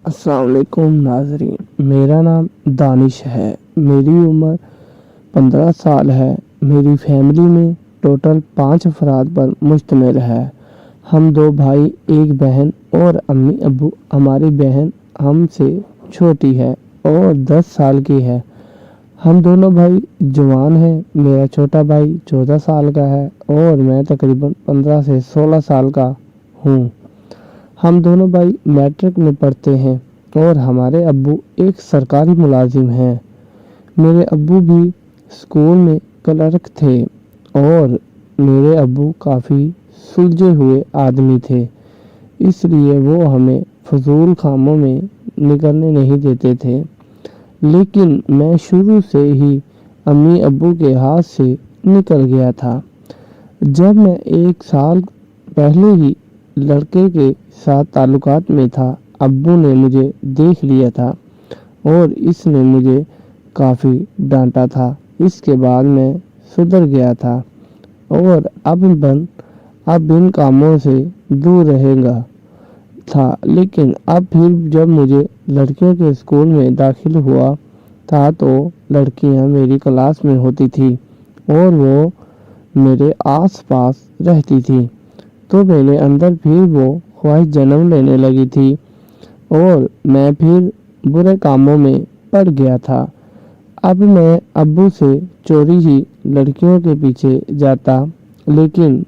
अस्सलाम वालेकुम नाज़रीन। मेरा नाम दानिश है। मेरी उम्र 15 साल है। मेरी फैमिली में टोटल 5 अफराद पर मुश्तमिल है। हम 2 भाई, एक बहन और अम्मी अब्बू। हमारी बहन हमसे छोटी है और 10 साल की है। हम दोनों भाई जवान हैं। मेरा छोटा भाई 14 साल का है और मैं तकरीबन 15 से 16 साल का हूँ। हम दोनों भाई मैट्रिक में पढ़ते हैं और हमारे अब्बू एक सरकारी मुलाजिम हैं। मेरे अब्बू भी स्कूल में क्लर्क थे और मेरे अब्बू काफ़ी सुलझे हुए आदमी थे, इसलिए वो हमें फजूल कामों में निकलने नहीं देते थे। लेकिन मैं शुरू से ही अम्मी अब्बू के हाथ से निकल गया था। जब मैं 1 साल पहले ही लड़के के साथ ताल्लुकात में था, अब्बू ने मुझे देख लिया था और इसने मुझे काफ़ी डांटा था। इसके बाद मैं सुधर गया था और अब इन कामों से दूर रहेगा था। लेकिन अब फिर जब मुझे लड़कियों के स्कूल में दाखिल हुआ था तो लड़कियां मेरी क्लास में होती थी और वो मेरे आस पास रहती थी, तो मेरे अंदर फिर वो ख्वाहिश जन्म लेने लगी थी और मैं फिर बुरे कामों में पड़ गया था। अब मैं अब्बू से चोरी ही लड़कियों के पीछे जाता, लेकिन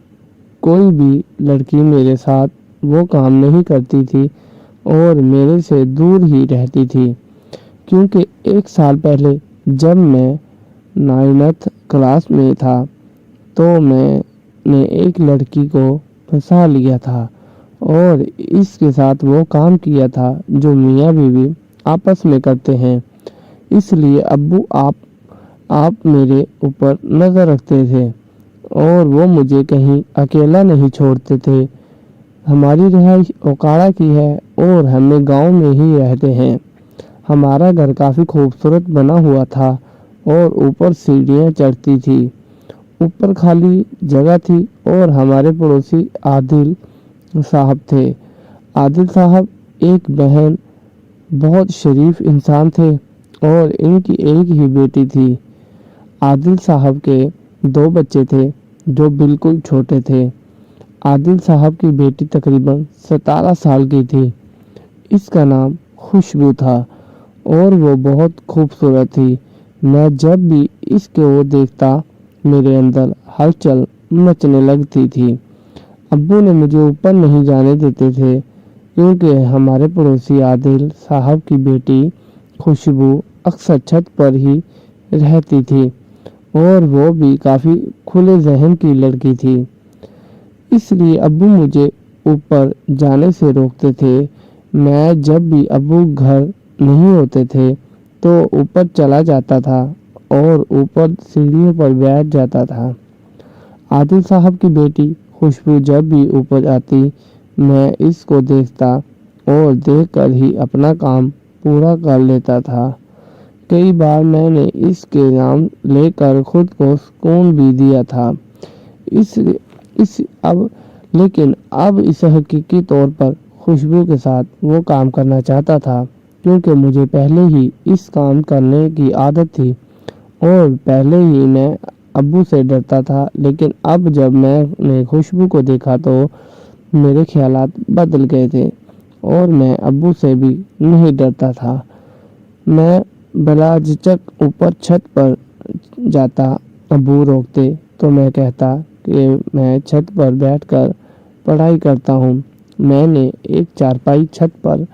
कोई भी लड़की मेरे साथ वो काम नहीं करती थी और मेरे से दूर ही रहती थी। क्योंकि 1 साल पहले जब मैं 9th क्लास में था तो मैंने एक लड़की को फंसा लिया था और इसके साथ वो काम किया था जो मियाँ बीवी आपस में करते हैं। इसलिए अब्बू आप मेरे ऊपर नज़र रखते थे और वो मुझे कहीं अकेला नहीं छोड़ते थे। हमारी रिहाइश ओकाड़ा की है और हमें गांव में ही रहते हैं। हमारा घर काफ़ी खूबसूरत बना हुआ था और ऊपर सीढ़ियाँ चढ़ती थी। ऊपर खाली जगह थी और हमारे पड़ोसी आदिल साहब थे। आदिल साहब एक बहन, बहुत शरीफ इंसान थे और इनकी एक ही बेटी थी। आदिल साहब के 2 बच्चे थे जो बिल्कुल छोटे थे। आदिल साहब की बेटी तकरीबन 17 साल की थी। इसका नाम खुशबू था और वो बहुत खूबसूरत थी। मैं जब भी इसके ओर देखता मेरे अंदर हलचल मचने लगती थी। अब्बू ने मुझे ऊपर नहीं जाने देते थे क्योंकि हमारे पड़ोसी आदिल साहब की बेटी खुशबू अक्सर छत पर ही रहती थी और वो भी काफ़ी खुले जहन की लड़की थी। इसलिए अब्बू मुझे ऊपर जाने से रोकते थे। मैं जब भी अब्बू घर नहीं होते थे तो ऊपर चला जाता था और ऊपर सीढ़ियों पर बैठ जाता था। आदिल साहब की बेटी खुशबू जब भी ऊपर आती, मैं इसको देखता और देखकर ही अपना काम पूरा कर लेता था। कई बार मैंने इसके नाम लेकर खुद को सुकून भी दिया था। लेकिन अब इस हकीकी तौर पर खुशबू के साथ वो काम करना चाहता था क्योंकि मुझे पहले ही इस काम करने की आदत थी और पहले ही मैं अब्बू से डरता था। लेकिन अब जब मैंने खुशबू को देखा तो मेरे ख्यालात बदल गए थे और मैं अब्बू से भी नहीं डरता था। मैं बला झिझक ऊपर छत पर जाता। अब्बू रोकते तो मैं कहता कि मैं छत पर बैठकर पढ़ाई करता हूँ। मैंने एक चारपाई छत पर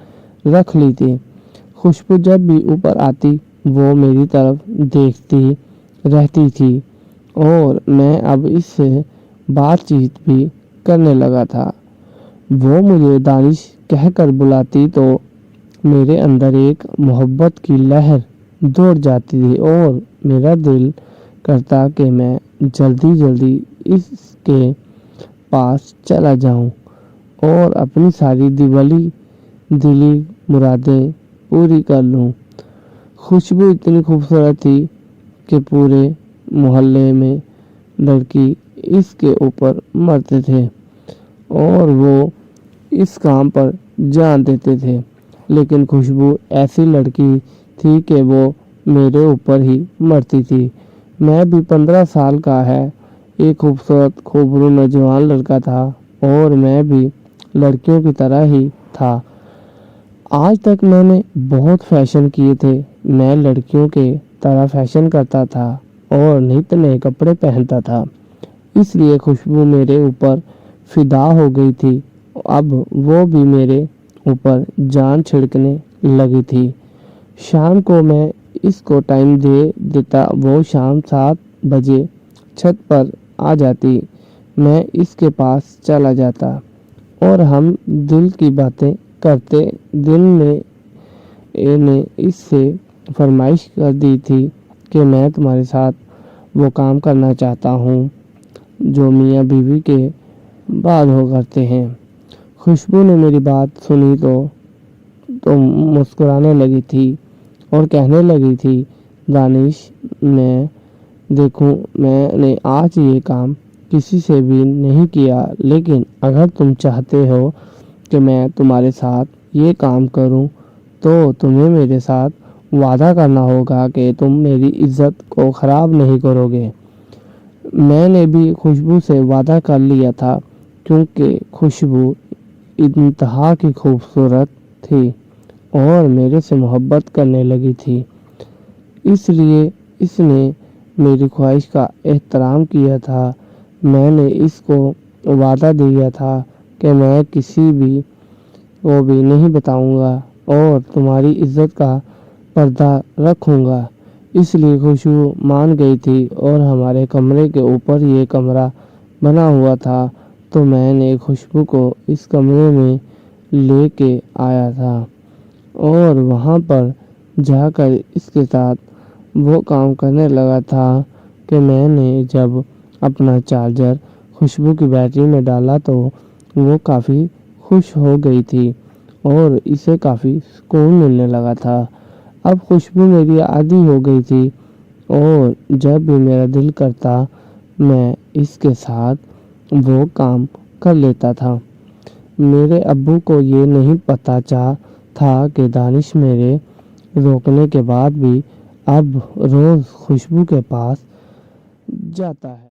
रख ली थी। खुशबू जब भी ऊपर आती वो मेरी तरफ देखती रहती थी और मैं अब इससे बातचीत भी करने लगा था। वो मुझे दानिश कहकर बुलाती तो मेरे अंदर एक मोहब्बत की लहर दौड़ जाती थी और मेरा दिल करता कि मैं जल्दी जल्दी इसके पास चला जाऊं और अपनी सारी दिली मुरादें पूरी कर लूं। खुशबू इतनी खूबसूरत थी कि पूरे मोहल्ले में लड़की इसके ऊपर मरते थे और वो इस काम पर जान देते थे। लेकिन खुशबू ऐसी लड़की थी कि वो मेरे ऊपर ही मरती थी। मैं भी 15 साल का है एक खूबसूरत खूबरू नौजवान लड़का था और मैं भी लड़कियों की तरह ही था। आज तक मैंने बहुत फैशन किए थे। मैं लड़कियों के तरह फैशन करता था और नित नए कपड़े पहनता था, इसलिए खुशबू मेरे ऊपर फिदा हो गई थी। अब वो भी मेरे ऊपर जान छिड़कने लगी थी। शाम को मैं इसको टाइम दे देता, वो शाम 7 बजे छत पर आ जाती। मैं इसके पास चला जाता और हम दिल की बातें करते। दिल में ने इससे फरमाइश कर दी थी कि मैं तुम्हारे साथ वो काम करना चाहता हूँ जो मियाँ बीवी के बाद हो करते हैं। खुशबू ने मेरी बात सुनी तो मुस्कुराने लगी थी और कहने लगी थी, दानिश, मैं देखूं, मैंने आज ये काम किसी से भी नहीं किया, लेकिन अगर तुम चाहते हो कि मैं तुम्हारे साथ ये काम करूं, तो तुम्हें मेरे साथ वादा करना होगा कि तुम मेरी इज्जत को ख़राब नहीं करोगे। मैंने भी खुशबू से वादा कर लिया था, क्योंकि खुशबू इंतहा की खूबसूरत थी और मेरे से मोहब्बत करने लगी थी, इसलिए इसने मेरी ख्वाहिश का एहतराम किया था। मैंने इसको वादा दिया था कि मैं किसी भी को भी नहीं बताऊंगा और तुम्हारी इज्जत का पर्दा रखूंगा। इसलिए खुशबू मान गई थी और हमारे कमरे के ऊपर ये कमरा बना हुआ था, तो मैंने खुशबू को इस कमरे में लेके आया था और वहाँ पर जाकर इसके साथ वो काम करने लगा था कि मैंने जब अपना चार्जर खुशबू की बैटरी में डाला तो वो काफ़ी खुश हो गई थी और इसे काफ़ी सुकून मिलने लगा था। अब खुशबू मेरी आदी हो गई थी और जब भी मेरा दिल करता मैं इसके साथ वो काम कर लेता था। मेरे अब्बू को ये नहीं पता था कि दानिश मेरे रोकने के बाद भी अब रोज़ खुशबू के पास जाता है।